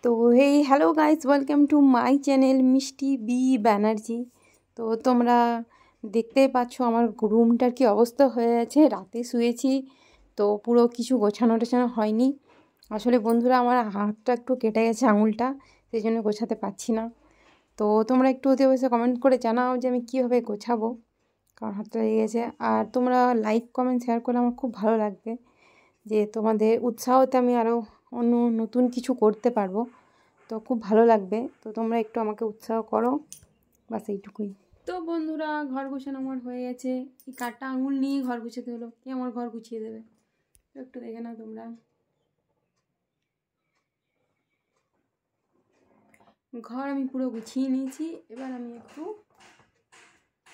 তো hey hello guys, welcome to my channel মিষ্টি B Banerjee. তো তোমরা দেখতেই পাচ্ছ আমার রুমটার কি অবস্থা হয়ে আছে। রাতে শুয়েছি তো পুরো কিছু গোছানো টোছানো হয়নি। আসলে বন্ধুরা, আমার হাতটা একটু কেটে গেছে, আঙুলটা, সেই জন্য গোছাতে পারছি না। তো তোমরা একটু ওতে বসে কমেন্ট করে জানাও যে আমি কীভাবে গোছাবো, কারণ হাতটা লেগে গেছে। আর তোমরা লাইক কমেন্ট শেয়ার করলে আমার খুব ভালো লাগবে, যে তোমাদের উৎসাহতে আমি আরও অন্য নতুন কিছু করতে পারবো। তো খুব ভালো লাগবে, তো তোমরা একটু আমাকে উৎসাহ করো, বাস এইটুকুই। তো বন্ধুরা, ঘর গুছানো আমার হয়ে গেছে। এই কাটা আঙুল নিয়ে ঘর গুছাতে হলো, কে আমার ঘর গুছিয়ে দেবে? তো একটু দেখে নাও তোমরা। ঘর আমি পুরো গুছিয়ে নিয়েছি, এবার আমি একটু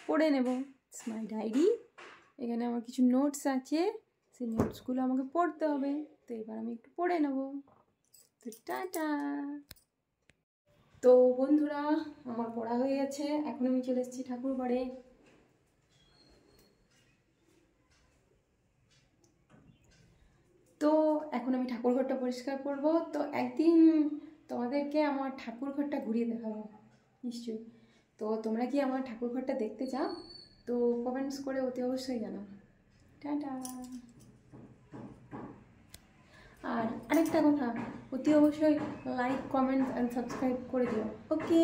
পড়ে নেব। It's my diary. এখানে আমার কিছু নোটস আছে, সেই নোটসগুলো আমাকে পড়তে হবে। তো এবার আমি একটু পড়ে নেব। তো টাটা। তো বন্ধুরা, আমার পড়া হয়ে গেছে, এখন আমি চলে এসেছি ঠাকুর ঘরে। তো এখন আমি ঠাকুর ঘরটা পরিষ্কার করব। তো একদিন তোমাদেরকে আমার ঠাকুর ঘরটা ঘুরিয়ে দেখাবো নিশ্চয়ই। তো তোমরা কি আমার ঠাকুর ঘরটা দেখতে চাও? তো কমেন্টস করে অতি অবশ্যই জানাও। টাটা। আর আরেকটা কথা, অতি অবশ্যই লাইক কমেন্টস অ্যান্ড সাবস্ক্রাইব করে দিও। ওকে।